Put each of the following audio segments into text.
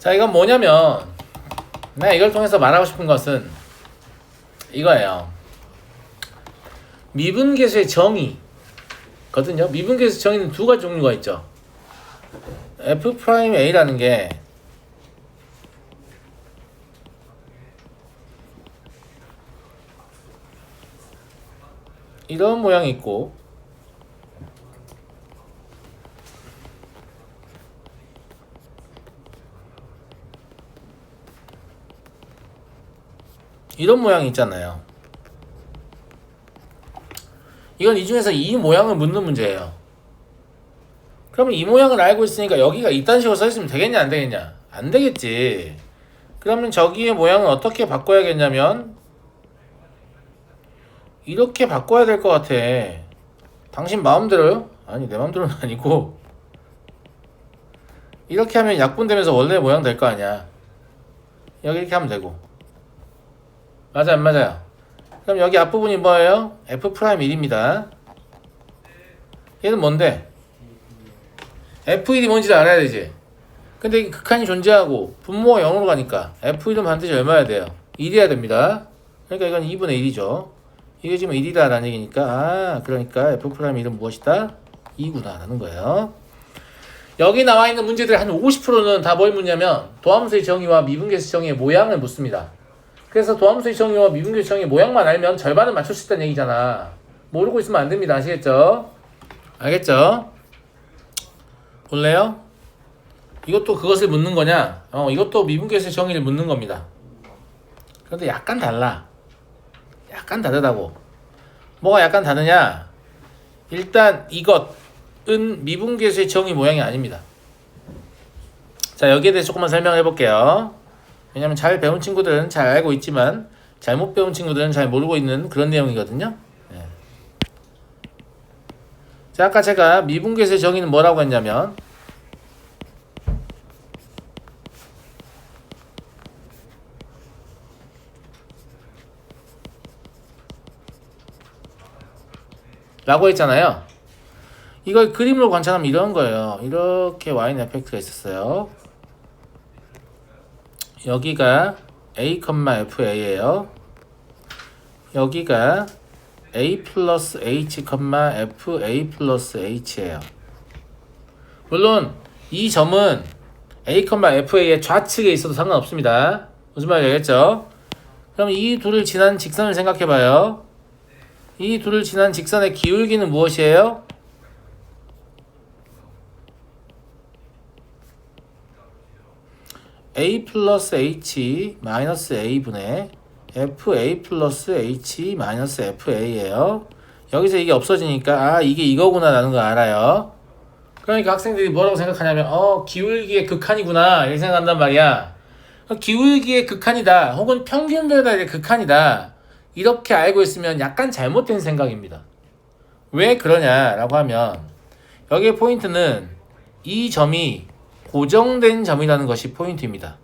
자, 이건 뭐냐면 내가 이걸 통해서 말하고 싶은 것은 이거예요. 미분계수의 정의거든요. 미분계수 정의는 두 가지 종류가 있죠. F'A라는 게 이런 모양이 있고 이런 모양이 있잖아요. 이건 이 중에서 이 모양을 묻는 문제예요. 그러면 이 모양을 알고 있으니까 여기가 이딴 식으로 써 있으면 되겠냐 안 되겠냐? 안 되겠지. 그러면 저기의 모양을 어떻게 바꿔야겠냐면 이렇게 바꿔야 될 것 같아. 당신 마음대로요? 아니 내 마음대로는 아니고 이렇게 하면 약분되면서 원래 모양 될 거 아니야. 여기 이렇게 하면 되고. 맞아 안 맞아요? 그럼 여기 앞부분이 뭐예요? F'1입니다. 얘는 뭔데? F1이 뭔지를 알아야 되지. 근데 이 극한이 존재하고 분모가 0으로 가니까 F1은 반드시 얼마야 돼요? 1이어야 됩니다. 그러니까 이건 2분의 1이죠. 이게 지금 1이다 라는 얘기니까 그러니까 F'1은 무엇이다? 2구나 라는 거예요. 여기 나와 있는 문제들 한 50%는 다 뭘 묻냐면 도함수의 정의와 미분계수 정의의 모양을 묻습니다. 그래서 도함수의 정의와 미분계수 정의의 모양만 알면 절반은 맞출 수 있다는 얘기잖아. 모르고 있으면 안 됩니다. 아시겠죠? 알겠죠? 볼래요? 이것도 그것을 묻는 거냐? 이것도 미분계수의 정의를 묻는 겁니다. 그런데 약간 달라. 약간 다르다고. 뭐가 약간 다르냐? 일단 이것은 미분계수의 정의 모양이 아닙니다. 자, 여기에 대해서 조금만 설명을 해볼게요. 왜냐면 잘 배운 친구들은 잘 알고 있지만 잘못 배운 친구들은 잘 모르고 있는 그런 내용이거든요. 네. 자, 아까 제가 미분계수의 정의는 뭐라고 했냐면 라고 했잖아요. 이걸 그림으로 관찰하면 이런 거예요. 이렇게 y는 fx가 있었어요. 여기가 a, fa예요. 여기가 a 플러스 h, fa 플러스 h예요. 물론 이 점은 a, fa의 좌측에 있어도 상관없습니다. 무슨 말인지 알겠죠? 그럼 이 둘을 지난 직선을 생각해봐요. 이 둘을 지난 직선의 기울기는 무엇이에요? a 플러스 h 마이너스 a분의 fa 플러스 h 마이너스 fa예요. 여기서 이게 없어지니까 이게 이거구나 라는 걸 알아요. 그러니까 학생들이 뭐라고 생각하냐면 기울기의 극한이구나 이렇게 생각한단 말이야. 기울기의 극한이다 혹은 평균변화의 극한이다 이렇게 알고 있으면 약간 잘못된 생각입니다. 왜 그러냐라고 하면 여기의 포인트는 이 점이 고정된 점이라는 것이 포인트입니다.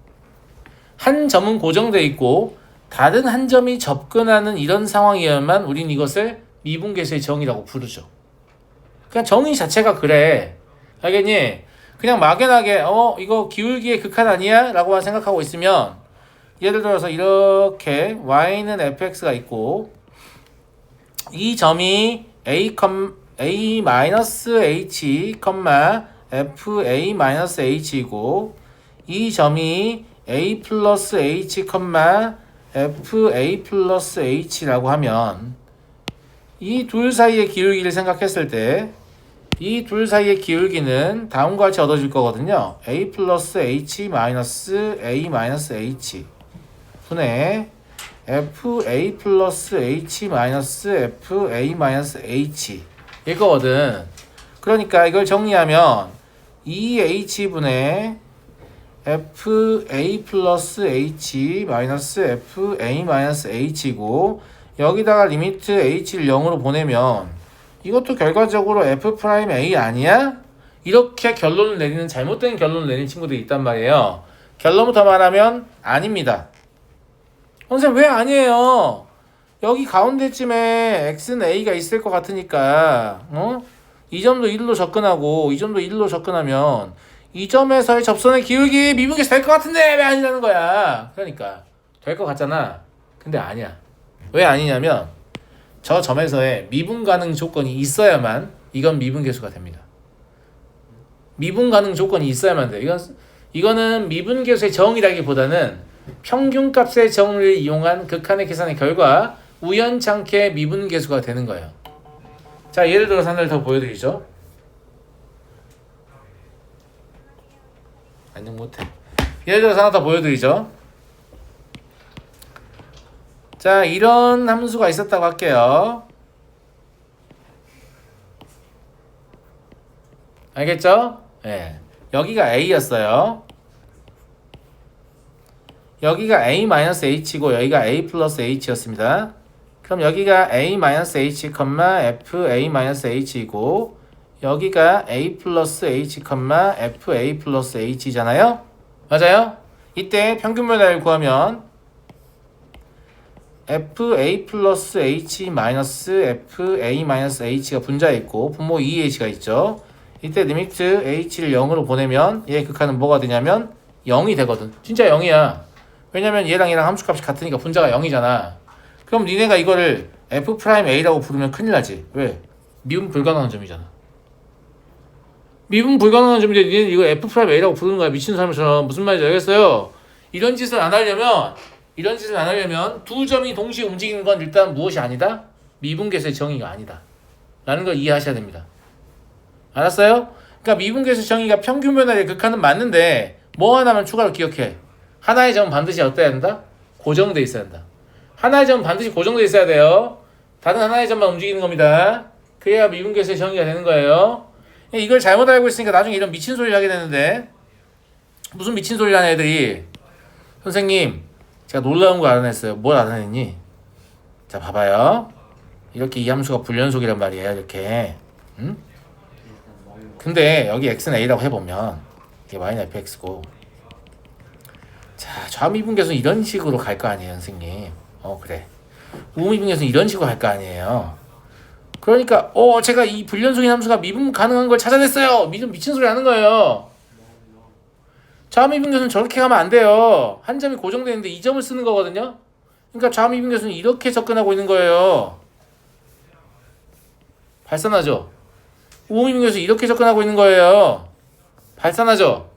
한 점은 고정되어 있고 다른 한 점이 접근하는 이런 상황이어야만 우린 이것을 미분계수의 정의라고 부르죠. 그냥 정의 자체가 그래. 알겠니? 그냥 막연하게 이거 기울기의 극한 아니야? 라고만 생각하고 있으면 예를 들어서 이렇게 y는 fx가 있고 이 점이 a-h, fa-h이고 이 점이 a 플러스 h, fa 플러스 h라고 하면 이 둘 사이의 기울기를 생각했을 때 이 둘 사이의 기울기는 다음과 같이 얻어질 거거든요. a 플러스 h 마이너스 a 마이너스 h 분의 fa 플러스 h 마이너스 fa 마이너스 h 이거거든. 그러니까 이걸 정리하면 2h분의 fa 플러스 h 마이너스 fa 마이너스 h이고 여기다가 리미트 h를 0으로 보내면 이것도 결과적으로 f'A 아니야? 이렇게 결론을 내리는 잘못된 결론을 내리는 친구들이 있단 말이에요. 결론부터 말하면 아닙니다. 선생님 왜 아니에요? 여기 가운데쯤에 x는 a가 있을 것 같으니까 이 점도 1로 접근하고 이 점도 1로 접근하면 이 점에서의 접선의 기울기 미분계수 될 것 같은데 왜 아니라는 거야. 그러니까 될 것 같잖아. 근데 아니야. 왜 아니냐면 저 점에서의 미분 가능 조건이 있어야만 이건 미분계수가 됩니다. 미분 가능 조건이 있어야만 돼. 이거는 미분계수의 정의라기보다는 평균값의 정의를 이용한 극한의 계산의 결과 우연찮게 미분계수가 되는 거예요. 자, 예를 들어서 하나를 더 보여드리죠. 안녕 못해. 예를 들어서 하나 더 보여드리죠. 자, 이런 함수가 있었다고 할게요. 알겠죠? 예. 여기가 A였어요. 여기가 A-H고 여기가 A 플러스 H였습니다. 그럼 여기가 A-H, FA-H이고 여기가 A 플러스 H, FA 플러스 H잖아요? 맞아요? 이때 평균변화를 구하면 FA 플러스 H 마이너스 FA 마이너스 H가 분자에 있고 분모 2H가 있죠. 이때 리미트 H를 0으로 보내면 얘의 극한은 뭐가 되냐면 0이 되거든. 진짜 0이야. 왜냐면 얘랑 함수값이 같으니까 분자가 0이잖아. 그럼 니네가 이거를 F'A라고 부르면 큰일 나지. 왜? 미분 불가능한 점이잖아. 미분 불가능한 점인데 니네는 이거 F'A라고 부르는 거야. 미친 사람처럼. 무슨 말인지 알겠어요? 이런 짓을 안 하려면 두 점이 동시에 움직이는 건 일단 무엇이 아니다? 미분계수의 정의가 아니다. 라는 걸 이해하셔야 됩니다. 알았어요? 그러니까 미분계수 정의가 평균 변화의 극한은 맞는데 뭐 하나만 추가로 기억해. 하나의 점은 반드시 어때야 된다? 고정돼 있어야 된다. 하나의 점은 반드시 고정돼 있어야 돼요. 다른 하나의 점만 움직이는 겁니다. 그래야 미분계수의 정의가 되는 거예요. 이걸 잘못 알고 있으니까 나중에 이런 미친 소리를 하게 되는데 무슨 미친 소리를 하는 애들이 선생님 제가 놀라운 거 알아냈어요. 뭘 알아냈니? 자 봐봐요. 이렇게 이 함수가 불연속이란 말이에요. 이렇게 응? 근데 여기 x는 a라고 해보면 이게 y는 fx고 자 좌미분계수는 이런 식으로 갈 거 아니에요 선생님. 그래 우미분계수는 이런 식으로 갈 거 아니에요. 그러니까 제가 이 불연속인 함수가 미분 가능한 걸 찾아냈어요. 미친 소리 하는 거예요. 좌미분계수는 저렇게 가면 안 돼요. 한 점이 고정되어 있는데 이 점을 쓰는 거거든요. 그러니까 좌미분계수는 이렇게 접근하고 있는 거예요. 발산하죠. 우미분계수 이렇게 접근하고 있는 거예요. 발산하죠.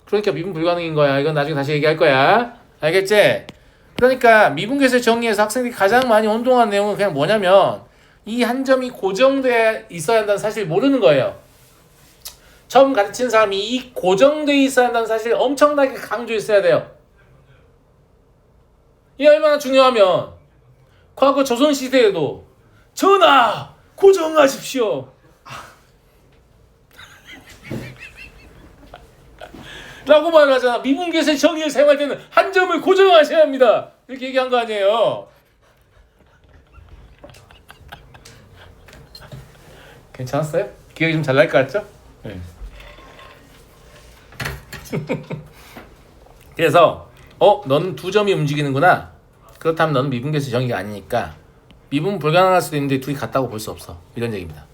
그러니까 미분 불가능인 거야. 이건 나중에 다시 얘기할 거야. 알겠지? 그러니까 미분계수의 정의에서 학생들이 가장 많이 혼동한 내용은 그냥 뭐냐면 이 한 점이 고정되어 있어야 한다는 사실을 모르는 거예요. 처음 가르치는 사람이 이 고정되어 있어야 한다는 사실을 엄청나게 강조했어야 돼요. 이게 얼마나 중요하면 과거 조선시대에도 전하! 고정하십시오! 라고 말을 하잖아. 미분계수의 정의를 사용할 때는 한 점을 고정하셔야 합니다. 이렇게 얘기한 거 아니에요. 괜찮았어요? 기억이 좀 잘 날 것 같죠? 네. 그래서 너는 두 점이 움직이는구나. 그렇다면 너는 미분계수 정의가 아니니까 미분 불가능할 수도 있는데 둘이 같다고 볼 수 없어. 이런 얘기입니다.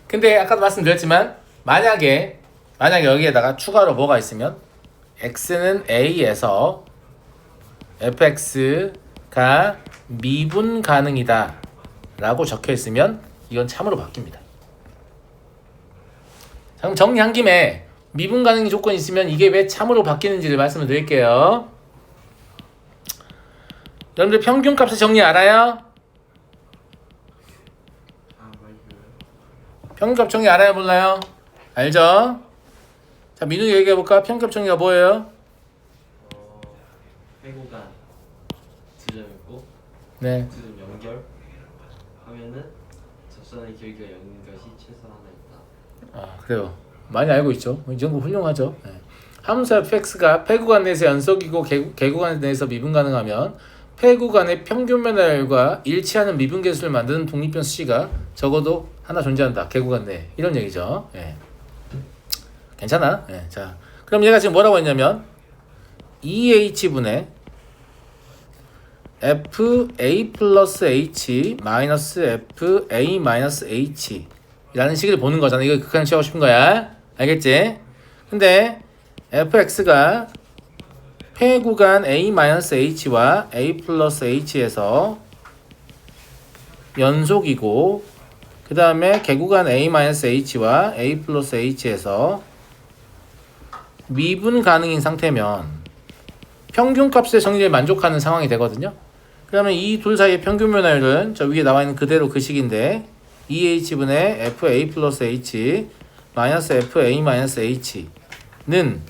근데 아까도 말씀드렸지만 만약에 여기에다가 추가로 뭐가 있으면 x는 a에서 fx가 미분 가능이다 라고 적혀 있으면 이건 참으로 바뀝니다. 그럼 정리한 김에 미분 가능 조건이 있으면 이게 왜 참으로 바뀌는지를 말씀을 드릴게요. 여러분들 평균값의 정리 알아요? 평균값 정리 알아요? 몰라요? 알죠? 자, 민우 얘기해볼까? 평균값 정리가 뭐예요? 회구간 두 점 있고 네. 두 점 연결하면은 접선의 길이가 0인 것이 최소 하나 있다. 그래요. 많이 알고 있죠. 이 정도 훌륭하죠. 네. 함수 fx가 폐구간 내에서 연속이고 개구간 내에서 미분 가능하면 폐구간의 평균 변화율과 일치하는 미분계수를 만드는 독립변수 c가 적어도 하나 존재한다. 개구간 내에. 이런 얘기죠. 네. 괜찮아. 네. 자, 그럼 얘가 지금 뭐라고 했냐면 2h분의 fa 플러스 h 마이너스 fa 마이너스 h 라는 식을 보는 거잖아. 이거 극한을 취하고 싶은 거야. 알겠지? 근데 fx가 폐구간 a-h와 a 플러스 h에서 연속이고 그 다음에 개구간 a-h와 a 플러스 h에서 미분 가능인 상태면 평균값의 정리에 만족하는 상황이 되거든요. 그러면 이 둘 사이의 평균 변화율은 저 위에 나와 있는 그대로 그 식인데 2h분의 fa 플러스 h 마이너스 fa 마이너스 h는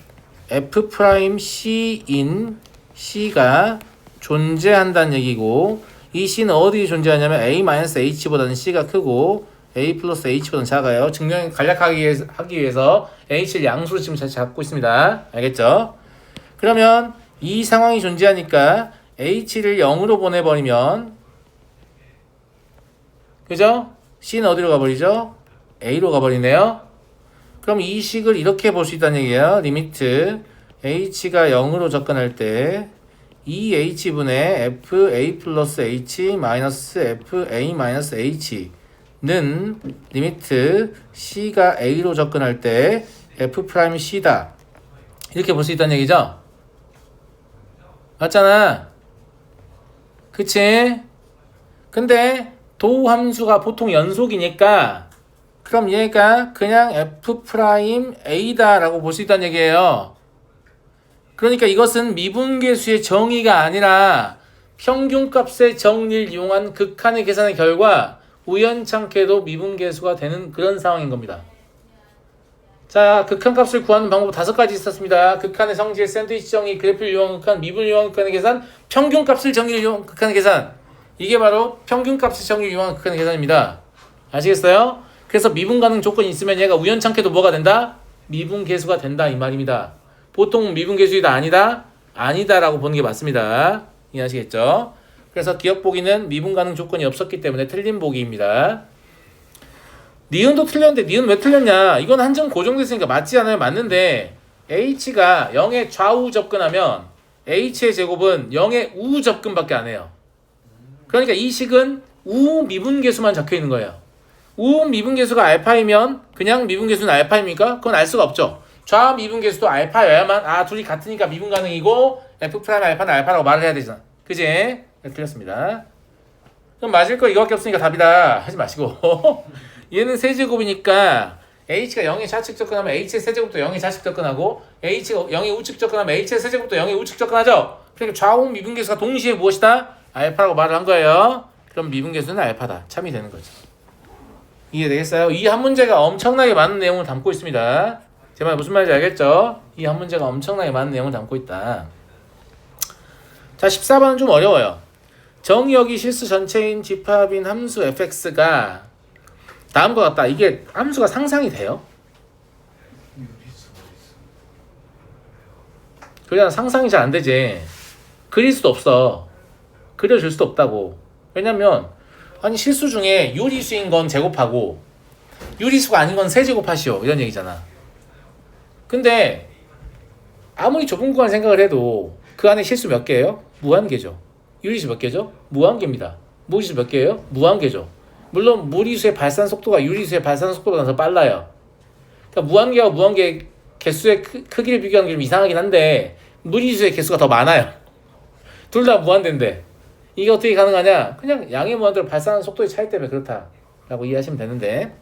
f 프라임 c인 c가 존재한다는 얘기고 이 c는 어디에 존재하냐면 a 마이너스 h보다는 c가 크고 a 플러스 h보다는 작아요. 증명 간략하게 하기 위해서 h를 양수로 지금 잘 잡고 있습니다. 알겠죠? 그러면 이 상황이 존재하니까 h를 0으로 보내버리면 그죠? c는 어디로 가버리죠? a로 가버리네요. 그럼 이 식을 이렇게 볼 수 있다는 얘기예요. 리미트 h가 0으로 접근할 때 2h분의 fa 플러스 h 마이너스 fa 마이너스 h는 리미트 c가 a로 접근할 때 f 프라임 c다. 이렇게 볼 수 있다는 얘기죠. 맞잖아. 그치? 근데 도우 함수가 보통 연속이니까 그럼 얘가 그냥 f 프라임 a다 라고 볼 수 있다는 얘기예요. 그러니까 이것은 미분계수의 정의가 아니라 평균값의 정리를 이용한 극한의 계산의 결과 우연찮게도 미분계수가 되는 그런 상황인 겁니다. 자, 극한값을 구하는 방법 5가지 있었습니다. 극한의 성질, 샌드위치 정의, 그래프를 이용한 극한, 미분을 이용한 극한의 계산, 평균값을 정의를 이용한 극한의 계산. 이게 바로 평균값의 정의를 이용한 극한의 계산입니다. 아시겠어요? 그래서 미분 가능 조건이 있으면 얘가 우연찮게도 뭐가 된다? 미분계수가 된다 이 말입니다. 보통 미분계수이다 아니다? 아니다라고 보는 게 맞습니다. 이해하시겠죠? 그래서 기억 보기는 미분 가능 조건이 없었기 때문에 틀린 보기입니다. 니은도 틀렸는데 니은 왜 틀렸냐? 이건 한점 고정됐으니까 맞지 않아요? 맞는데 h가 0에 좌우 접근하면 h의 제곱은 0에 우 접근밖에 안 해요. 그러니까 이 식은 우 미분계수만 적혀 있는 거예요. 우 미분계수가 알파이면 그냥 미분계수는 알파입니까? 그건 알 수가 없죠. 좌 미분계수도 알파여야만 둘이 같으니까 미분 가능이고 f 프라임 알파는 알파라고 말을 해야 되잖아. 그지? 네, 틀렸습니다. 그럼 맞을 거 이거밖에 없으니까 답이다 하지 마시고 얘는 세제곱이니까 h가 0의 좌측 접근하면 h의 세제곱도 0의 좌측 접근하고 h가 0의 우측 접근하면 h의 세제곱도 0의 우측 접근하죠. 그러니까 좌우 미분계수가 동시에 무엇이다? 알파라고 말을 한 거예요. 그럼 미분계수는 알파다. 참이 되는 거죠. 이해되겠어요? 이 한 문제가 엄청나게 많은 내용을 담고 있습니다. 제 말 무슨 말인지 알겠죠? 이 한 문제가 엄청나게 많은 내용을 담고 있다. 자, 14번은 좀 어려워요. 정의역이 실수 전체인 집합인 함수 fx가 다음과 같다. 이게 함수가 상상이 돼요? 그냥 상상이 잘 안 되지. 그릴 수도 없어. 그려줄 수도 없다고. 왜냐면 아니 실수 중에 유리수인 건 제곱하고 유리수가 아닌 건 세제곱하시오 이런 얘기잖아. 근데 아무리 좁은 구간 생각을 해도 그 안에 실수 몇 개예요? 무한개죠. 유리수 몇 개죠? 무한개입니다. 무리수 몇 개예요? 무한개죠. 물론 무리수의 발산 속도가 유리수의 발산 속도보다 더 빨라요. 그러니까 무한개와 무한개 개수의 크기를 비교하는 게 좀 이상하긴 한데 무리수의 개수가 더 많아요. 둘 다 무한대인데 이게 어떻게 가능하냐? 그냥 양의 무한대로 발산하는 속도의 차이 때문에 그렇다라고 이해하시면 되는데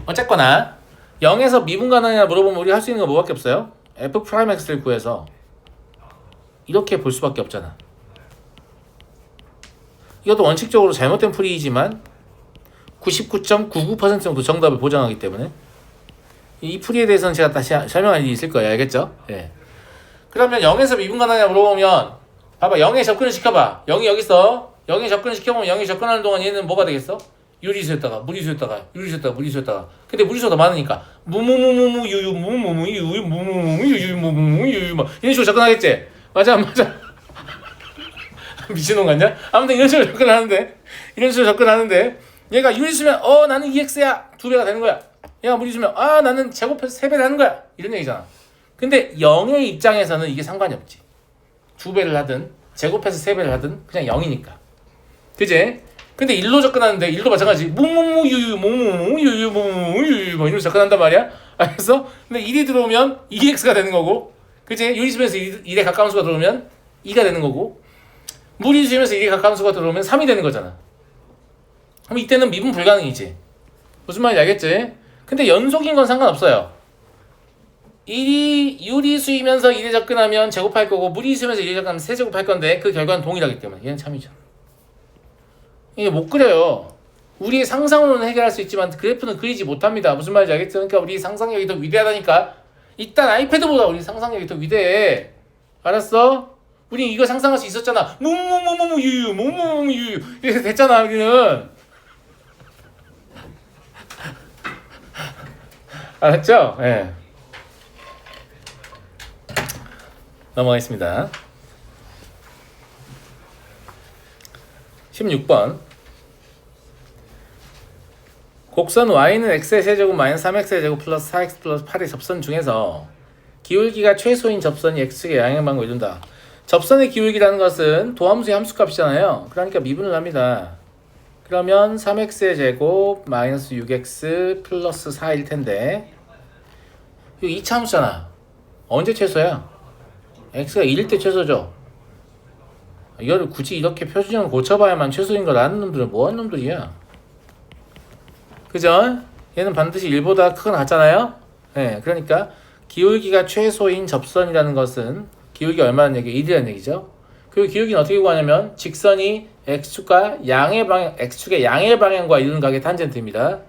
어쨌거나 0에서 미분 가능이냐 물어보면 우리 할 수 있는 건 뭐밖에 없어요? f 프라임 x를 구해서 이렇게 볼 수밖에 없잖아. 이것도 원칙적으로 잘못된 풀이이지만 99.99% 정도 정답을 보장하기 때문에 이 풀이에 대해서는 제가 다시 설명할 일이 있을 거예요. 알겠죠? 예. 그러면 0에서 미분 가능이냐 물어보면 봐봐 0에 접근을 시켜봐. 0이 여기 있어. 0에 접근을 시켜보면 0에 접근하는 동안 얘는 뭐가 되겠어? 유리수였다가 무리수였다가 유리수였다가 무리수였다가 근데 무리수가 더 많으니까 무무무무무 유유 무무무무 유유 무무무무 유유 무무무무 유유 막 이런 식으로 접근하겠지? 맞아 안 맞아? 미친놈 같냐? 아무튼 이런 식으로 접근하는데 얘가 유리수면 나는 2x야 2배가 되는 거야. 얘가 무리수면 나는 제곱해서 3배를 하는 거야 이런 얘기잖아. 근데 0의 입장에서는 이게 상관이 없지. 2배를 하든 제곱해서 3배를 하든 그냥 0이니까 그지? 근데 1로 접근하는데 1도 마찬가지 무무무 유유 무무무 유유 무무무 유유 뭐 이런 접근한단 말이야. 알았어? 근데 1이 들어오면 2x가 되는 거고, 그치? 유리수면서 1에 가까운 수가 들어오면 2가 되는 거고, 무리수면서 1에 가까운 수가 들어오면 3이 되는 거잖아. 그럼 이때는 미분 불가능이지. 무슨 말인지 알겠지? 근데 연속인 건 상관없어요. 1이 유리수이면서 1에 접근하면 제곱할 거고, 무리수면서 1에 접근하면 세제곱할 건데 그 결과는 동일하기 때문에 얘는 참이죠. 이게 못 그려요. 우리의 상상으로는 해결할 수 있지만 그래프는 그리지 못합니다. 무슨 말인지 알겠죠? 그러니까 우리 상상력이 더 위대하다니까. 일단 아이패드보다 우리 상상력이 더 위대해. 알았어? 우리 이거 상상할 수 있었잖아. 무무무무무 유유 무무무무 유유 이렇게 됐잖아. 우리는. 알았죠? 예. 네. 넘어가겠습니다. 16번. 곡선 y는 x의 세제곱 마이너스 3x의 제곱 플러스 4x 플러스 8의 접선 중에서 기울기가 최소인 접선이 x축의 양형방을 이룬다. 접선의 기울기라는 것은 도함수의 함수값이잖아요. 그러니까 미분을 합니다. 그러면 3x의 제곱 마이너스 6x 플러스 4일 텐데 이거 2차 함수잖아. 언제 최소야? x가 1일 때 최소죠. 이거를 굳이 이렇게 표준형을 고쳐봐야만 최소인 걸 아는 놈들은 뭐하는 놈들이야? 그죠? 얘는 반드시 1보다 크거나 같잖아요? 네, 그러니까 기울기가 최소인 접선이라는 것은 기울기가 얼마라는 얘기? 1이라는 얘기죠. 그리고 기울기는 어떻게 구하냐면 직선이 x축과 양의 방향, x축의 양의 방향과 이루는 각의 탄젠트입니다.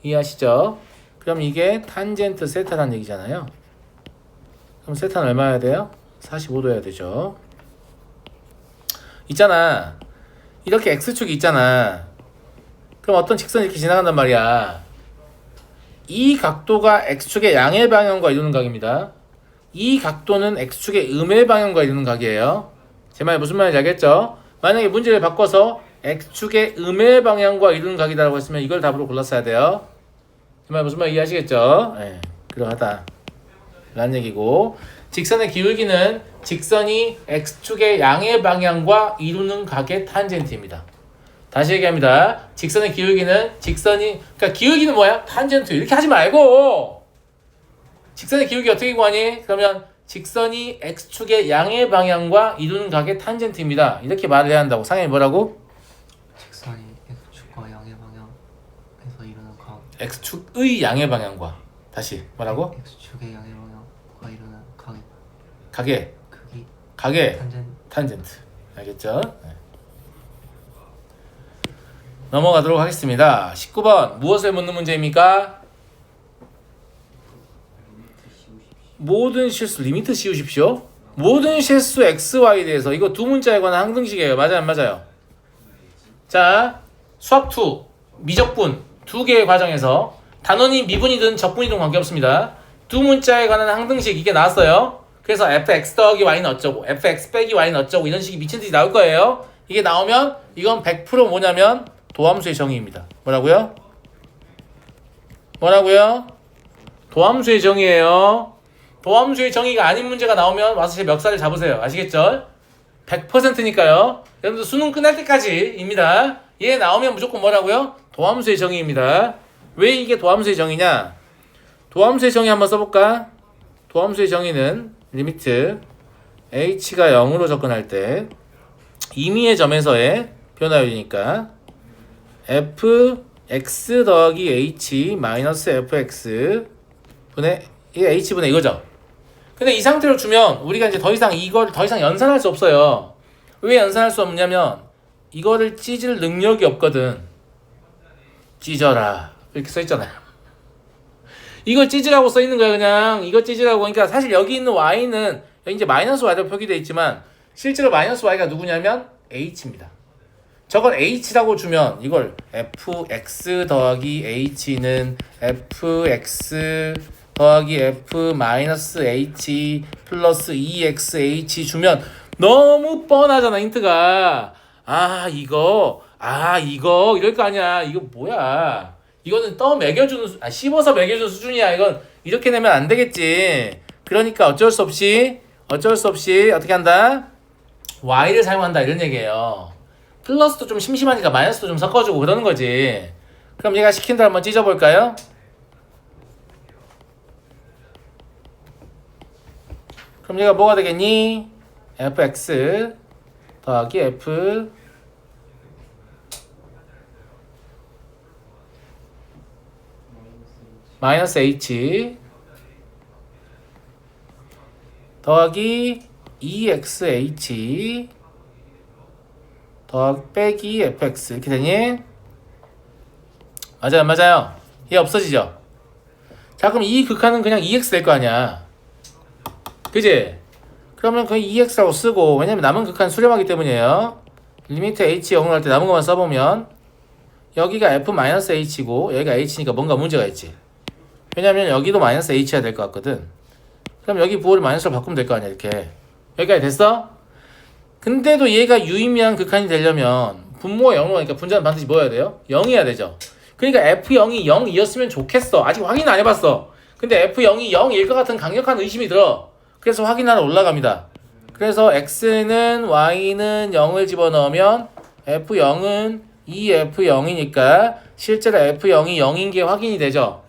이해하시죠? 그럼 이게 탄젠트 세타라는 얘기잖아요. 그럼 세타는 얼마여야 돼요? 45도 해야 되죠. 있잖아. 이렇게 x축이 있잖아. 그럼 어떤 직선이 이렇게 지나간단 말이야. 이 각도가 x축의 양의 방향과 이루는 각입니다. 이 각도는 x축의 음의 방향과 이루는 각이에요. 제 말 무슨 말인지 알겠죠? 만약에 문제를 바꿔서 x축의 음의 방향과 이루는 각이라고 했으면 이걸 답으로 골랐어야 돼요. 제 말 무슨 말 이해하시겠죠? 네, 그러하다 라는 얘기고, 직선의 기울기는 직선이 x축의 양의 방향과 이루는 각의 탄젠트입니다. 다시 얘기합니다. 직선의 기울기는 직선이, 그러니까 기울기는 뭐야? 탄젠트. 이렇게 하지 말고 직선의 기울기 어떻게 구하니? 그러면 직선이 x축의 양의 방향과 이루는 각의 탄젠트입니다. 이렇게 말을 해야 한다고. 상현이 뭐라고? 직선이 x축과 양의 방향에서 이루는 각. x축의 양의 방향과. 다시 뭐라고? x축의 양의 방향과 이루는 각의 각의 크기. 각의 탄젠트. 알겠죠? 네. 넘어가도록 하겠습니다. 19번 무엇을 묻는 문제입니까? 모든 실수 리미트 씌우십시오. 모든 실수 xy에 대해서 이거 두 문자에 관한 항등식이에요. 맞아요, 안 맞아요? 자, 수학 2 미적분 두 개의 과정에서 단원이 미분이든 적분이든 관계없습니다. 두 문자에 관한 항등식 이게 나왔어요. 그래서 fx 더하기 y는 어쩌고 fx 빼기 y는 어쩌고 이런 식이 미친 듯이 나올 거예요. 이게 나오면 이건 100% 뭐냐면 도함수의 정의입니다. 뭐라고요? 뭐라고요? 도함수의 정의예요. 도함수의 정의가 아닌 문제가 나오면 와서 제 멱살을 잡으세요. 아시겠죠? 100%니까요. 여러분들 수능 끝날 때까지입니다. 얘 나오면 무조건 뭐라고요? 도함수의 정의입니다. 왜 이게 도함수의 정의냐? 도함수의 정의 한번 써볼까? 도함수의 정의는 리미트 h가 0으로 접근할 때 임의의 점에서의 변화율이니까 fx 더하기 h 마이너스 fx 분의 h분의 이거죠. 근데 이 상태로 주면 우리가 이제 더 이상 이걸 더 이상 연산할 수 없어요. 왜 연산할 수 없냐면 이거를 찢을 능력이 없거든. 찢어라 이렇게 써있잖아요. 이걸 찢으라고 써있는 거야. 그냥 이거 찢으라고. 그러니까 사실 여기 있는 y는 여기 이제 마이너스 y로 표기되어 있지만 실제로 마이너스 y가 누구냐면 h입니다. 저걸 h라고 주면 이걸 fx 더하기 h는 fx 더하기 f 마이너스 h 플러스 2xh 주면 너무 뻔하잖아. 힌트가 이거 이럴 거 아니야. 이거 뭐야, 이거는 매겨주는 씹어서 매겨주는 수준이야. 이건 이렇게 내면 안 되겠지. 그러니까 어쩔 수 없이 어떻게 한다? y를 사용한다 이런 얘기예요. 플러스도 좀 심심하니까 마이너스도 좀 섞어주고 그러는 거지. 그럼 얘가 시킨 대로 한번 찢어볼까요? 그럼 얘가 뭐가 되겠니? fx 더하기 f 마이너스 h 더하기 2xh 더하기 빼기 fx 이렇게 되니? 맞아요, 맞아요. 얘 없어지죠? 자, 그럼 이 극한은 그냥 2x 될 거 아니야. 그지? 그러면 그냥 2x라고 쓰고, 왜냐면 남은 극한 수렴하기 때문이에요. 리미트 h 0을 할 때 남은 것만 써보면 여기가 f-h고 여기가 h니까 뭔가 문제가 있지. 왜냐면 여기도 마이너스 h야 될 것 같거든. 그럼 여기 부호를 마이너스로 바꾸면 될 거 아니야, 이렇게. 여기까지 됐어? 근데도 얘가 유의미한 극한이 되려면 분모가 0으로 가니까 분자는 반드시 뭐 해야 돼요? 0이어야 되죠. 그러니까 f0이 0이었으면 좋겠어. 아직 확인 안 해봤어. 근데 f0이 0일 것 같은 강력한 의심이 들어. 그래서 확인하러 올라갑니다. 그래서 x는 y는 0을 집어넣으면 f0은 2f0이니까 실제로 f0이 0인 게 확인이 되죠.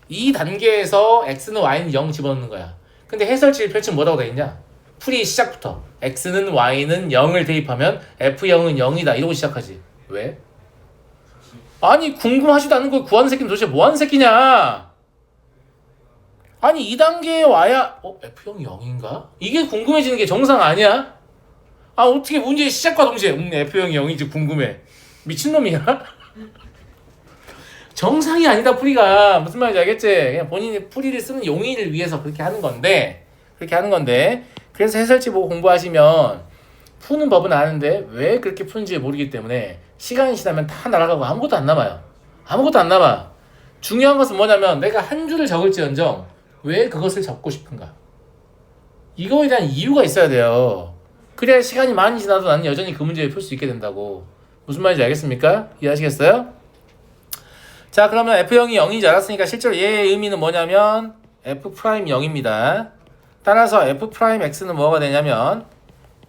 이 단계에서 x는 y는 0 집어넣는 거야. 근데 해설지를 펼치면 뭐라고 돼 있냐? 풀이 시작부터 x는 y는 0을 대입하면 f0은 0이다 이러고 시작하지. 왜? 아니 궁금하지도 않은 걸 구하는 새끼는 도대체 뭐하는 새끼냐? 아니 2단계에 와야 f0이 0인가? 이게 궁금해지는 게 정상 아니야? 아 어떻게 문제의 시작과 동시에 f0이 0인지 궁금해. 미친놈이야? 정상이 아니다 풀이가. 무슨 말인지 알겠지? 그냥 본인이 풀이를 쓰는 용의를 위해서 그렇게 하는 건데 그래서 해설지 보고 공부하시면 푸는 법은 아는데 왜 그렇게 푸는지 모르기 때문에 시간이 지나면 다 날아가고 아무것도 안 남아요. 아무것도 안 남아. 중요한 것은 뭐냐면 내가 한 줄을 적을지언정 왜 그것을 적고 싶은가? 이거에 대한 이유가 있어야 돼요. 그래야 시간이 많이 지나도 나는 여전히 그 문제를 풀 수 있게 된다고. 무슨 말인지 알겠습니까? 이해하시겠어요? 자, 그러면 f0이 0인지 알았으니까 실제로 얘의 의미는 뭐냐면 f'0입니다. 따라서 f'x는 뭐가 되냐면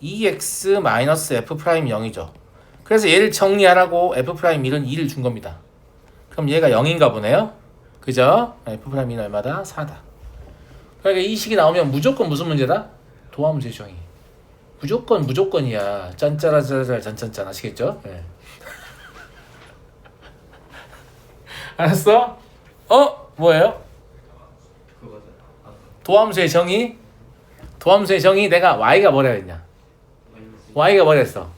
2x-f'0이죠. 그래서 얘를 정리하라고 f'1은 2를 준 겁니다. 그럼 얘가 0인가 보네요. 그죠? f'1은 얼마다? 4다. 그러니까 이 식이 나오면 무조건 무슨 문제다? 도함수의 정의. 무조건이야. 짠짜라짜라 짠짠짠 아시겠죠? 네. 알았어? 뭐예요? 그거거든. 아, 도함수의 정의? 도함수의 정의 내가 y가 뭐라 했냐? y가 뭐라 했어?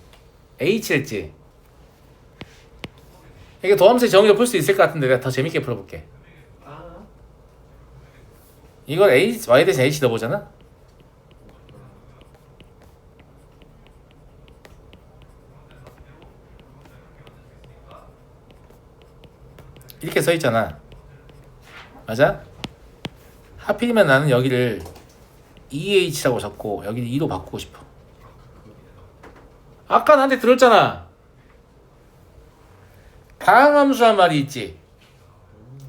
h랬지? 이게 도함수의 정의로 풀 수 있을 것 같은데 내가 더 재밌게 풀어볼게. 아, 이걸 y 대신 h 넣어보잖아? 이렇게 써있잖아. 맞아? 하필이면 나는 여기를 2h라고 적고 여기를 2로 바꾸고 싶어. 아까 나한테 들었잖아. 다항함수란 말이 있지.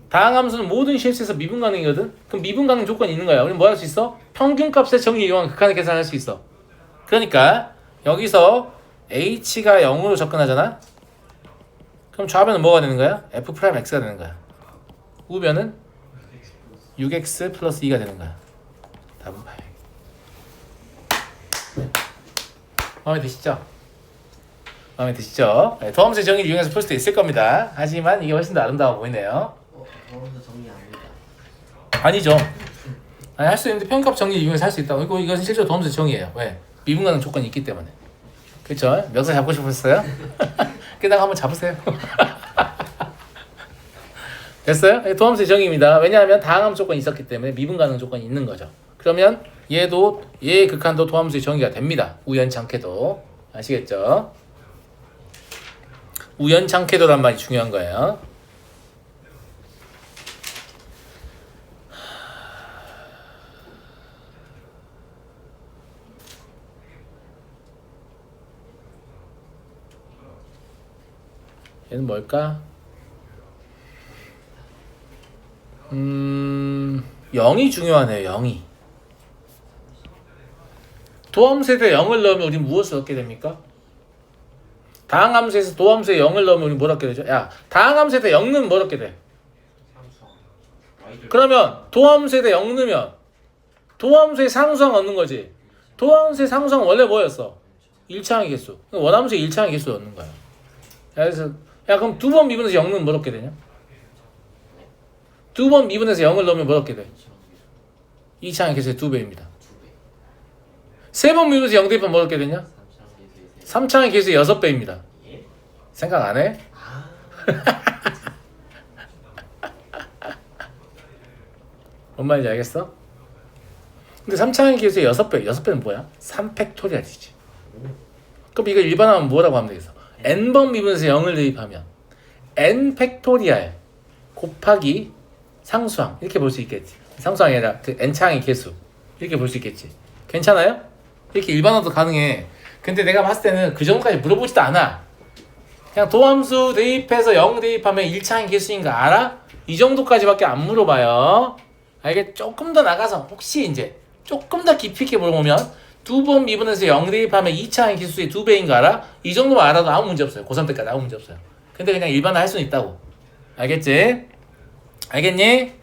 다항함수는 모든 실수에서 미분 가능이거든. 그럼 미분 가능 조건이 있는 거야. 우리 뭐 할 수 있어? 평균값의 정의 이용한 극한을 계산할 수 있어. 그러니까 여기서 h가 0으로 접근하잖아. 그럼 좌변은 뭐가 되는 거야? f'x가 되는 거야. 우변은 6x 플러스 2가 되는 거야. 답은 8. 마음에 드시죠? 마음에 드시죠? 네, 도함수의 정의를 이용해서 풀 수도 있을 겁니다. 하지만 이게 훨씬 더 아름다워 보이네요. 그거는 정리 아닙니다. 아니죠. 아니, 할 수 있는데 평값 정의를 이용해서 할 수 있다고. 이것은 실제로 도함수의 정의예요. 왜? 미분 가능 조건이 있기 때문에. 그렇죠? 멱살 잡고 싶었어요? 게다가 한번 잡으세요. 됐어요? 네, 도함수의 정의입니다. 왜냐하면 다항함 조건이 있었기 때문에 미분 가능 조건이 있는 거죠. 그러면 얘의 극한도 도함수의 정의가 됩니다. 우연찮게도. 아시겠죠? 우연찮게도란 말이 중요한 거예요. 얘는 뭘까? 0이 중요하네요. 0이. 도함수에다 0을 넣으면 우리 무엇을 얻게 됩니까? 다항함수에서 도함수에 0을 넣으면 우리 뭘 얻게 되죠? 야, 다항함수에다 0 넣으면 뭘 얻게 돼? 삼성. Y를 그러면 도함수에다 0 넣으면 도함수의 상수항 얻는 거지. 도함수의 상수항 원래 뭐였어? 1차항의 개수. 원함수의 1차항의 개수 얻는 거야. 그래서 야 그럼 두 번 미분해서 0 넣으면 뭐 얻게 되냐? 두 번 미분해서 0을 넣으면 뭐 얻게 돼? 2차항의 개수의 2배입니다. 세 번 미분해서 0 대입하면 뭐 얻게 되냐? 3차항의 개수의 6배입니다. 생각 안 해? 뭔 말인지 알겠어? 근데 3차항의 개수의 6배, 6배는 뭐야? 3팩토리얼이지. 그럼 이거 일반화하면 뭐라고 하면 되겠어? n번 미분해서 0을 대입하면 n 팩토리얼 곱하기 상수항 이렇게 볼 수 있겠지. 상수항이 아니라 그 n차항의 개수 이렇게 볼 수 있겠지. 괜찮아요? 이렇게 일반화도 가능해. 근데 내가 봤을 때는 그 정도까지 물어보지도 않아. 그냥 도함수 대입해서 0 대입하면 1차항의 개수인 거 알아? 이 정도까지밖에 안 물어봐요. 이게 조금 더 나가서 혹시 이제 조금 더 깊이 있게 물어보면 두 번 미분해서 0 대입하면 2차항의 개수의 2배인 거 알아? 이 정도만 알아도 아무 문제 없어요. 고3 때까지 아무 문제 없어요. 근데 그냥 일반화 할 수는 있다고. 알겠지? 알겠니?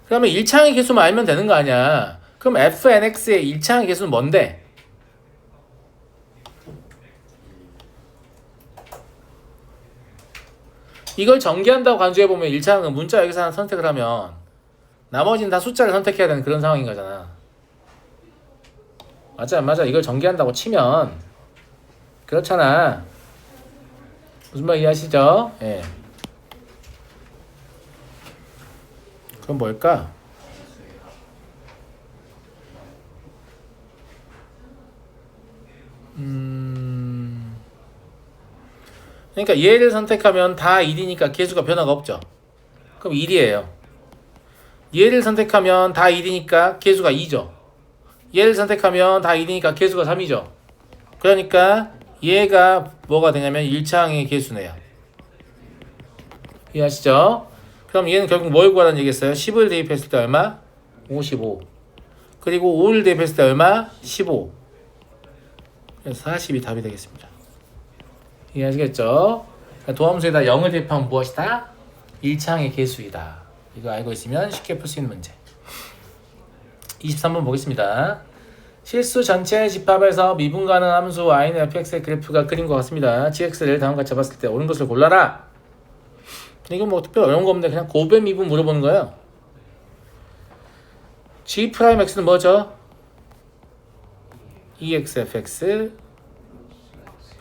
그러면 1차항의 개수만 알면 되는 거 아니야. 그럼 fnx의 1차항의 개수는 뭔데? 이걸 전개한다고 간주해보면 1차항은 문자 여기서 하나 선택을 하면 나머지는 다 숫자를 선택해야 되는 그런 상황인 거잖아. 맞아 안 맞아? 이걸 전개한다고 치면 그렇잖아. 무슨 말 이해하시죠? 예. 그럼 뭘까? 그러니까 얘를 선택하면 다 1이니까 개수가 변화가 없죠. 그럼 1이에요. 얘를 선택하면 다 1이니까 개수가 2죠. 얘를 선택하면 다 1이니까 개수가 3이죠. 그러니까 얘가 뭐가 되냐면 1차항의 개수네요. 이해하시죠? 그럼 얘는 결국 뭘 구하라는 얘기겠어요? 10을 대입했을 때 얼마? 55. 그리고 5를 대입했을 때 얼마? 15. 그래서 40이 답이 되겠습니다. 이해하시겠죠? 도함수에다 0을 대입하면 무엇이다? 1차항의 개수이다. 이거 알고 있으면 쉽게 풀 수 있는 문제. 23번 보겠습니다. 실수 전체 집합에서 미분 가능한 함수 y는 fx의 그래프가 그린 것 같습니다. gx를 다음과 같이 잡았을 때 옳은 것을 골라라. 이건 뭐 특별히 어려운 거 없는데 그냥 고배 미분 물어보는 거예요. g'x는 뭐죠? exfx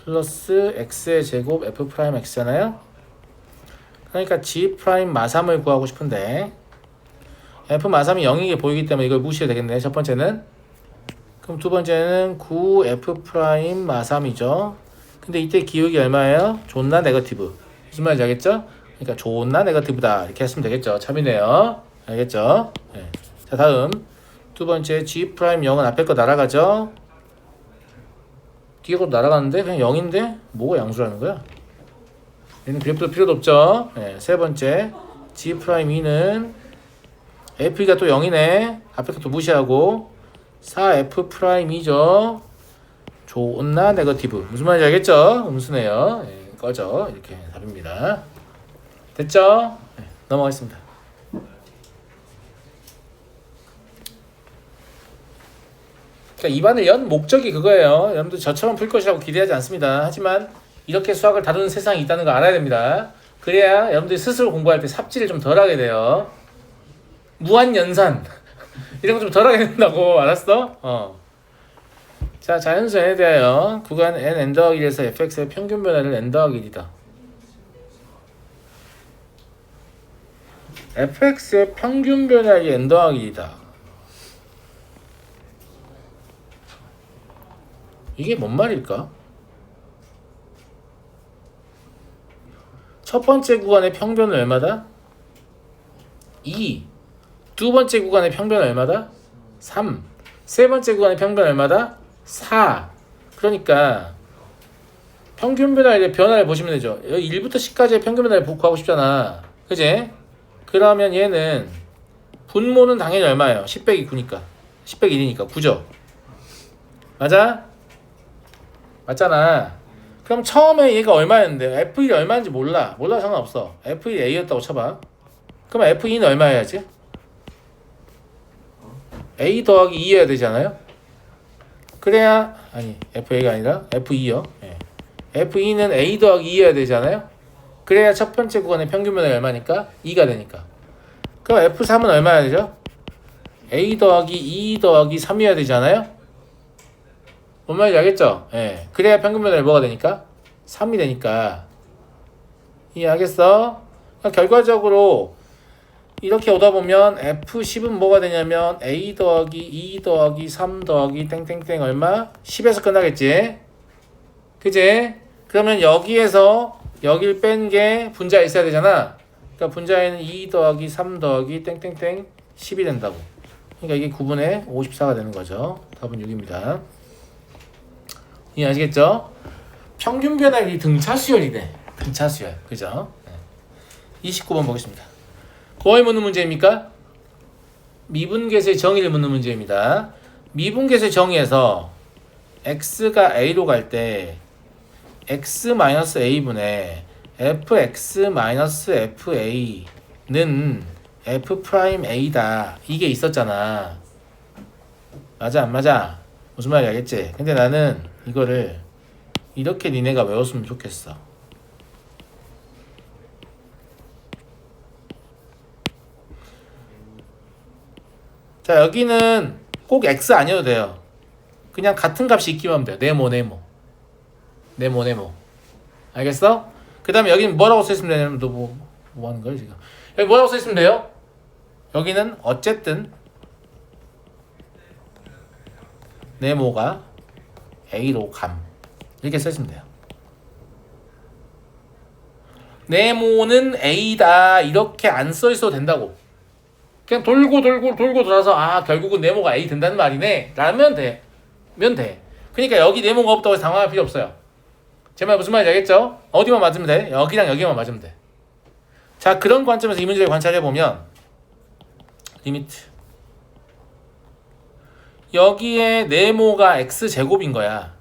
플러스 x의 제곱 f'x잖아요. 그러니까 g' 마삼을 구하고 싶은데 f 마삼이 0이게 보이기 때문에 이걸 무시해야 되겠네. 첫 번째는. 그럼 두 번째는 9f' 마삼이죠. 근데 이때 기울기 얼마예요? 존나 네거티브. 무슨 말인지 알겠죠? 그러니까 존나 네거티브다 이렇게 했으면 되겠죠. 참이네요. 알겠죠? 네. 자 다음 두 번째 g' 0은 앞에 거 날아가죠. 뒤에 거 날아가는데 그냥 0인데 뭐가 양수라는 거야? 얘는 그래프도 필요도 없죠. 네. 세 번째 g'2는 f가 또 0이네. 앞에 것도 무시하고 4f'2죠. 존나 네거티브. 무슨 말인지 알겠죠? 음수네요. 네, 꺼져. 이렇게 답입니다. 됐죠? 네, 넘어가겠습니다. 그러니까 입안을 연 목적이 그거예요. 여러분들 저처럼 풀 것이라고 기대하지 않습니다. 하지만 이렇게 수학을 다루는 세상이 있다는 거 알아야 됩니다. 그래야 여러분들이 스스로 공부할 때 삽질을 좀 덜 하게 돼요. 무한연산 이런 거 좀 덜 하게 된다고. 알았어? 자, 자연수 n에 대하여 구간 n 더하기 1에서 fx의 평균 변화를 n 더하기 1이다. fx의 평균 변화율이 n 더하기 2다. 이게 뭔 말일까? 첫 번째 구간의 평균은 얼마다? 2. 두 번째 구간의 평균은 얼마다? 3. 세 번째 구간의 평균은 얼마다? 4. 그러니까 평균 변화를 보시면 되죠. 여기 1부터 10까지의 평균 변화를 구하고 싶잖아. 그지? 그러면 얘는 분모는 당연히 얼마예요? 10 빼기 9니까 10 빼기 1이니까 9죠. 맞아? 맞잖아. 그럼 처음에 얘가 얼마였는데 F1이 얼마인지 몰라 상관없어. F1이 A였다고 쳐봐. 그럼 F2는 얼마여야지? A 더하기 2여야 되잖아요. 그래야 아니 FA가 아니라 F2요. 예. F2는 A 더하기 2여야 되잖아요. 그래야 첫 번째 구간의 평균면이 얼마니까? 2가 되니까. 그럼 F3은 얼마야 되죠? A 더하기 2 더하기 3이어야 되잖아요. 뭔 말인지 알겠죠? 예. 그래야 평균면이 뭐가 되니까? 3이 되니까. 이해하겠어? 그러니까 결과적으로 이렇게 오다 보면 F10은 뭐가 되냐면 A 더하기 2 더하기 3 더하기 땡땡땡 얼마? 10에서 끝나겠지? 그지? 그러면 여기에서 여길 뺀 게 분자에 있어야 되잖아. 그러니까 분자에는 2 더하기 3 더하기 땡땡땡 10이 된다고. 그러니까 이게 9분의 54가 되는 거죠. 답은 6입니다. 이해하시겠죠? 평균 변화율이 등차수열이네. 등차수열. 그죠? 29번 보겠습니다. 뭘 묻는 문제입니까? 미분계수의 정의를 묻는 문제입니다. 미분계수의 정의에서 x가 a로 갈 때 x-a분의 fx-fa는 f'a다. 이게 있었잖아. 맞아 안 맞아? 무슨 말인지 알겠지? 근데 나는 이거를 이렇게 니네가 외웠으면 좋겠어. 자, 여기는 꼭 x 아니어도 돼요. 그냥 같은 값이 있기만 하면 돼요. 네모. 알겠어? 그 다음에 여기는 뭐라고 써있으면 되냐면 너 뭐 하는 거야 지금? 여기 뭐라고 써있으면 돼요? 여기는 어쨌든 네모가 A로 감. 이렇게 써있으면 돼요. 네모는 A다. 이렇게 안 써있어도 된다고. 그냥 돌고 돌아서 아 결국은 네모가 A 된다는 말이네 라면 돼. 그러니까 여기 네모가 없다고 해서 당황할 필요 없어요. 제 말 무슨 말인지 알겠죠? 어디만 맞으면 돼? 여기랑 여기만 맞으면 돼. 자, 그런 관점에서 이 문제를 관찰해보면 리미트 여기에 네모가 x제곱인 거야.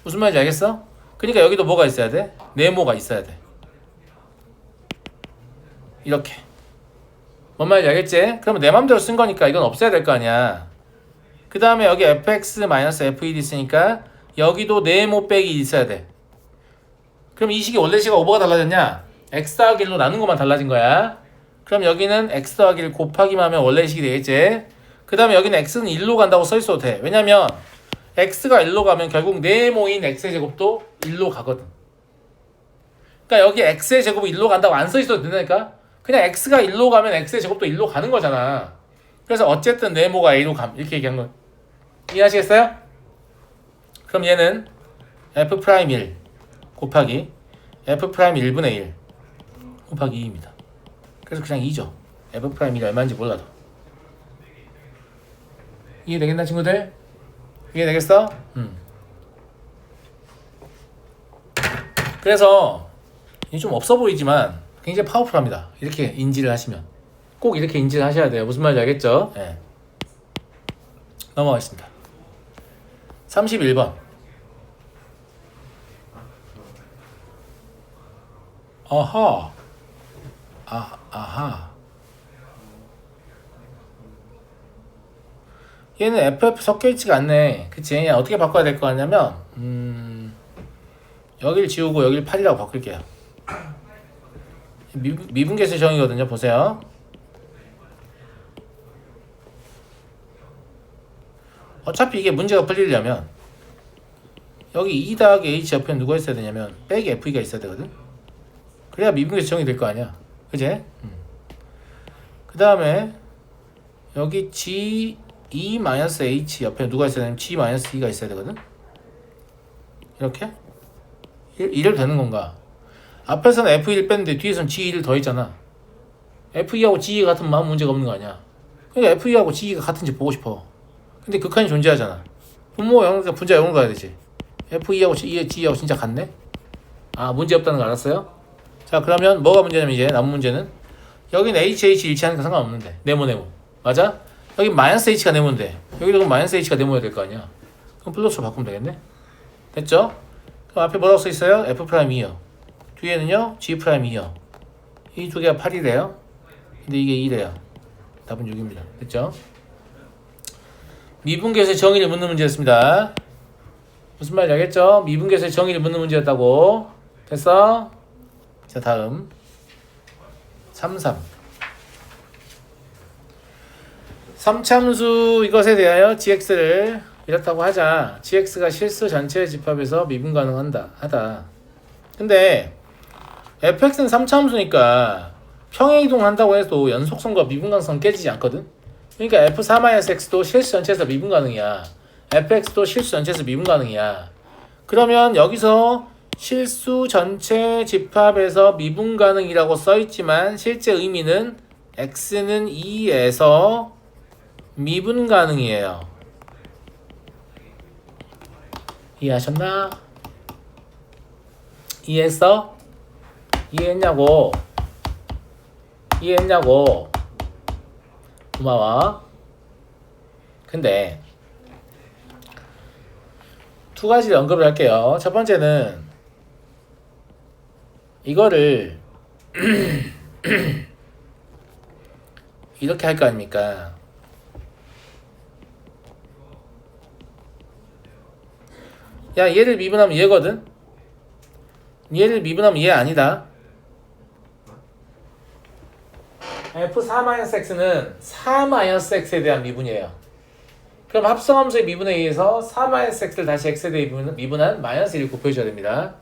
무슨 말인지 알겠어? 그러니까 여기도 뭐가 있어야 돼? 네모가 있어야 돼. 이렇게. 뭔 말인지 알겠지? 그러면 내 맘대로 쓴 거니까 이건 없애야 될 거 아니야. 그 다음에 여기 fx-f1 있으니까 여기도 네모 빼기 있어야 돼. 그럼 이 식이 원래 식과 뭐가 달라졌냐? x 더하기 1로 나눈 것만 달라진 거야. 그럼 여기는 x 더하기 1 곱하기만 하면 원래 식이 되겠지? 그 다음에 여기는 x는 1로 간다고 써있어도 돼. 왜냐면 x가 1로 가면 결국 네모인 x의 제곱도 1로 가거든. 그러니까 여기 x의 제곱이 1로 간다고 안 써있어도 된다니까? 그냥 x가 1로 가면 x의 제곱도 1로 가는 거잖아. 그래서 어쨌든 네모가 a로 감. 이렇게 얘기한 거. 이해하시겠어요? 그럼 얘는 f'1 곱하기 f'1분의 1 곱하기 2입니다. 그래서 그냥 2죠. f'1이 얼마인지 몰라도. 이해되겠나 친구들? 이해되겠어? 그래서 이게 좀 없어 보이지만 굉장히 파워풀합니다. 이렇게 인지를 하시면 꼭 이렇게 인지를 하셔야 돼요. 무슨 말인지 알겠죠? 네. 넘어가겠습니다. 31번. 아하. 아하. 얘는 FF 섞여있지가 않네. 그치? 어떻게 바꿔야 될 거 같냐면 여길 지우고 여길 8이라고 바꿀게요. 미분계수 정의거든요. 보세요. 어차피 이게 문제가 풀리려면 여기 2 더하기 h 옆에 누가 있어야 되냐면 빼기 FE가 있어야 되거든. 그래야 미분계수 정의 될 거 아니야. 그제? 그 다음에 여기 G2-H 옆에 누가 있어야 되냐면 G-2가 있어야 되거든. 이렇게? 이래도 되는 건가? 앞에서는 F1 뺐는데 뒤에서는 G2를 더했잖아. F2하고 G2가 같으면 아무 문제가 없는 거 아니야. 그러니까 F2하고 G2가 같은지 보고 싶어. 근데 극한이 존재하잖아. 분모 영역과 분자 영으로 가야 되지. F2하고 G2하고 진짜 같네? 아, 문제 없다는 거 알았어요? 자, 그러면 뭐가 문제냐면 이제 남은 문제는 여기는 HH 일치하니까 상관없는데 네모 맞아? 여기 마이너스 H가 네모인데 여기도 그럼 마이너스 H가 네모여야 될 거 아니야. 그럼 플러스로 바꾸면 되겠네. 됐죠? 그럼 앞에 뭐라고 써있어요? F'2요. 뒤에는요 G'2요. 이 두 개가 8이래요. 근데 이게 2래요. 답은 6입니다. 됐죠? 미분계수의 정의를 묻는 문제였습니다. 무슨 말인지 알겠죠? 미분계수의 정의를 묻는 문제였다고. 됐어? 자, 다음 3.3 3참수 이것에 대하여 gx를 이렇다고 하자. gx가 실수 전체의 집합에서 미분 가능하다. 근데 fx는 3차함수니까 평행이동한다고 해도 연속성과 미분 가능성 깨지지 않거든. 그러니까 f4-x도 실수 전체에서 미분 가능이야. fx도 실수 전체에서 미분 가능이야. 그러면 여기서 실수 전체 집합에서 미분 가능이라고 써있지만 실제 의미는 x는 2에서 미분 가능이에요. 이해하셨나? 이해했어? 이해했냐고? 이해했냐고? 고마워. 근데 두 가지를 언급을 할게요. 첫 번째는 이거를 이렇게 할 거 아닙니까? 야, 얘를 미분하면 얘거든? 얘를 미분하면 얘 아니다. f4-x는 4-x에 대한 미분이에요. 그럼 합성함수의 미분에 의해서 4-x를 다시 x에 대해 미분한 -1을 곱해줘야 됩니다.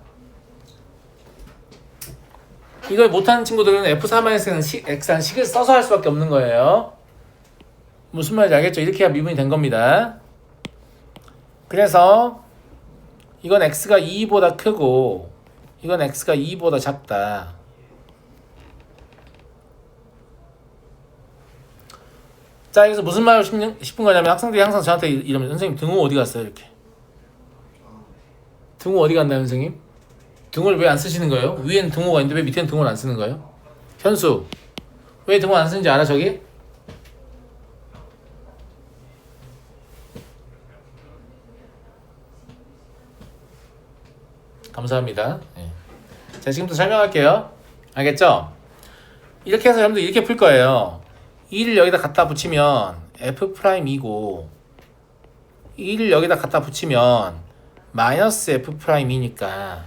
이걸 못하는 친구들은 f4-x는 x한 식을 써서 할 수밖에 없는 거예요. 무슨 말인지 알겠죠? 이렇게 해야 미분이 된 겁니다. 그래서 이건 x가 2보다 크고 이건 x가 2보다 작다. 자, 여기서 무슨 말을 싶은 거냐면 학생들이 항상 저한테 이러면 선생님 등호 어디 갔어요? 이렇게. 등호 어디 갔나요, 선생님? 등호를 왜 안 쓰시는 거예요? 위에는 등호가 있는데 왜 밑에는 등호를 안 쓰는 거예요? 현수, 왜 등호 안 쓰는지 알아, 저기? 감사합니다. 네. 자, 지금부터 설명할게요. 알겠죠? 이렇게 해서 여러분들 이렇게 풀 거예요. 2를 여기다 갖다 붙이면 F'이고 2를 여기다 갖다 붙이면 -F'이니까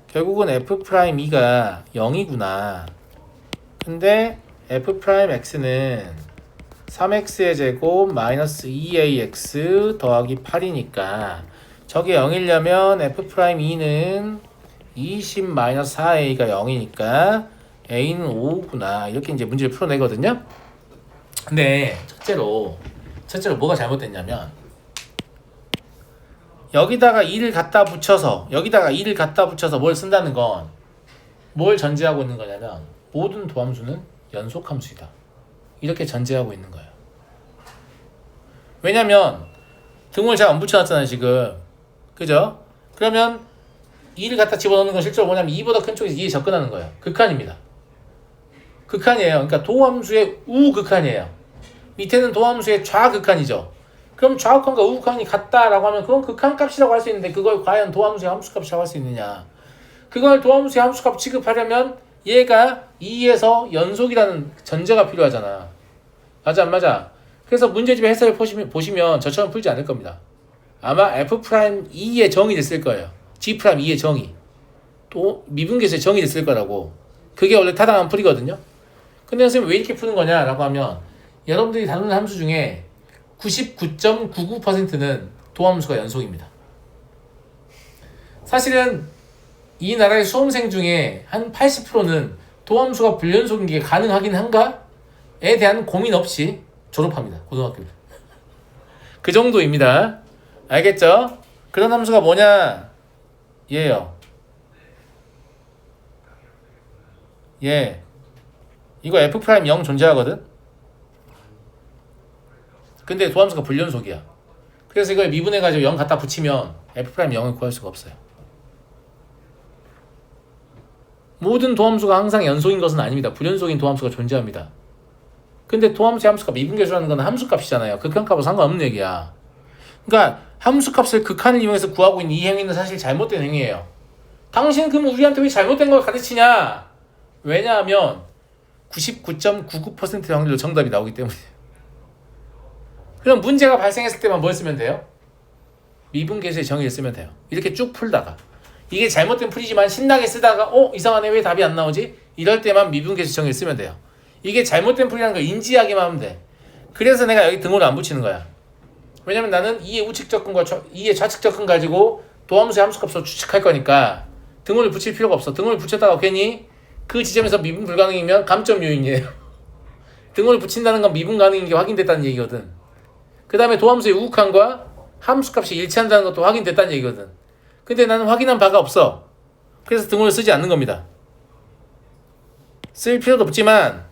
결국은 F'E가 0이구나. 근데 F'X는 3x의 제곱 -2ax 더하기 8이니까 저게 0이려면 F'E는 20-4a가 0이니까 a는 5구나. 이렇게 이제 문제를 풀어내거든요. 근데 첫째로 뭐가 잘못됐냐면 여기다가 2를 갖다 붙여서 뭘 쓴다는 건 뭘 전제하고 있는 거냐면 모든 도함수는 연속함수이다. 이렇게 전제하고 있는 거예요. 왜냐면 등호를 잘 안 붙여놨잖아요, 지금. 그죠? 그러면 2를 갖다 집어넣는 건 실제로 뭐냐면 2보다 큰 쪽에서 2에 접근하는 거예요. 극한입니다. 극한이에요. 그러니까 도함수의 우극한이에요. 밑에는 도함수의 좌극한이죠. 그럼 좌극한과 우극한이 같다라고 하면 그건 극한값이라고 할 수 있는데 그걸 과연 도함수의 함수값이라고 할 수 있느냐. 그걸 도함수의 함수값 취급하려면 얘가 2에서 연속이라는 전제가 필요하잖아. 맞아 안 맞아? 그래서 문제집의 해설을 보시면 저처럼 풀지 않을 겁니다. 아마 F'E의 정의 됐을 거예요. G'E의 정의. 또 미분계수의 정의 됐을 거라고. 그게 원래 타당한 풀이거든요. 근데 선생님 왜 이렇게 푸는 거냐라고 하면 여러분들이 다루는 함수 중에 99.99%는 도함수가 연속입니다. 사실은 이 나라의 수험생 중에 한 80%는 도함수가 불연속인 게 가능하긴 한가에 대한 고민 없이 졸업합니다. 고등학교를. 그 정도입니다. 알겠죠? 그런 함수가 뭐냐? 얘요. 얘. 이거 F'0 존재하거든? 근데 도함수가 불연속이야. 그래서 이걸 미분해가지고 0 갖다 붙이면 F'0을 구할 수가 없어요. 모든 도함수가 항상 연속인 것은 아닙니다. 불연속인 도함수가 존재합니다. 근데 도함수의 함수가 미분계수라는 건 함수값이잖아요. 극한값은 상관없는 얘기야. 그러니까 함수값을 극한을 이용해서 구하고 있는 이 행위는 사실 잘못된 행위예요. 당신 그럼 우리한테 왜 잘못된 걸 가르치냐? 왜냐하면 99.99%의 확률로 정답이 나오기 때문에. 그럼 문제가 발생했을 때만 뭘 쓰면 돼요? 미분계수의 정의를 쓰면 돼요. 이렇게 쭉 풀다가 이게 잘못된 풀이지만 신나게 쓰다가 이상하네 왜 답이 안 나오지? 이럴 때만 미분계수 정의를 쓰면 돼요. 이게 잘못된 풀이라는 걸 인지하기만 하면 돼. 그래서 내가 여기 등호를 안 붙이는 거야. 왜냐면 나는 2의 우측 접근과 2의 좌측 접근 가지고 도함수의 함수값으로 추측할 거니까 등호를 붙일 필요가 없어. 등호를 붙였다가 괜히 그 지점에서 미분 불가능이면 감점 요인이에요. 등호를 붙인다는 건 미분 가능인 게 확인됐다는 얘기거든. 그 다음에 도함수의 우극함과 함수값이 일치한다는 것도 확인됐다는 얘기거든. 근데 나는 확인한 바가 없어. 그래서 등호를 쓰지 않는 겁니다. 쓸 필요도 없지만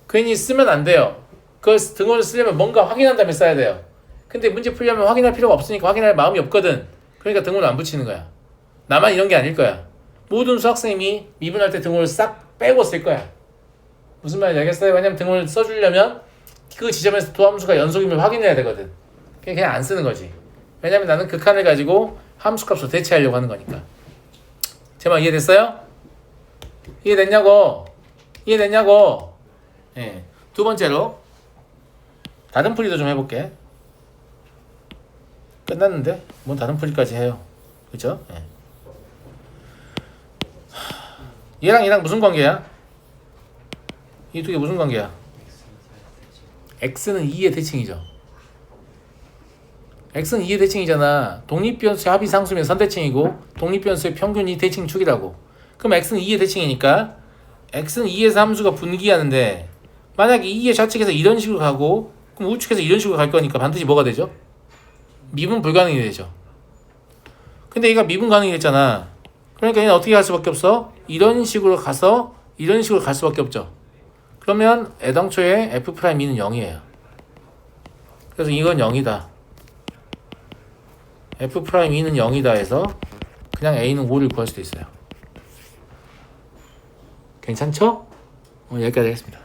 괜히 쓰면 안 돼요. 그걸 등호를 쓰려면 뭔가 확인한 다음에 써야 돼요. 근데 문제 풀려면 확인할 필요가 없으니까 확인할 마음이 없거든. 그러니까 등호를 안 붙이는 거야. 나만 이런 게 아닐 거야. 모든 수학생이 미분할 때 등호를 싹 빼고 쓸 거야. 무슨 말인지 알겠어요? 왜냐면 등호를 써주려면 그 지점에서 도함수가 연속임을 확인해야 되거든. 그냥 안 쓰는 거지. 왜냐면 나는 극한을 가지고 함수값으로 대체하려고 하는 거니까. 제 말 이해됐어요? 이해됐냐고? 이해됐냐고? 예. 두 번째로 다른 풀이도 좀 해볼게. 끝났는데? 뭔 다른 풀이까지 해요. 그죠? 예. 얘랑 무슨 관계야? 이 두 개 무슨 관계야? x는 2의 대칭이죠. x는 2의 대칭이잖아. 독립변수의 합이 상수면 선대칭이고 독립변수의 평균이 대칭축이라고. 그럼 x는 2의 대칭이니까 x는 2에서 함수가 분기하는데 만약에 2의 좌측에서 이런 식으로 가고 그럼 우측에서 이런 식으로 갈 거니까 반드시 뭐가 되죠? 미분 불가능이 되죠. 근데 얘가 미분 가능이 됐잖아. 그러니까 얘는 어떻게 할 수밖에 없어? 이런 식으로 가서 이런 식으로 갈 수밖에 없죠. 그러면 애당초에 F'E는 0이에요. 그래서 이건 0이다. F'E는 0이다 해서 그냥 A는 5를 구할 수도 있어요. 괜찮죠? 오늘 여기까지 하겠습니다.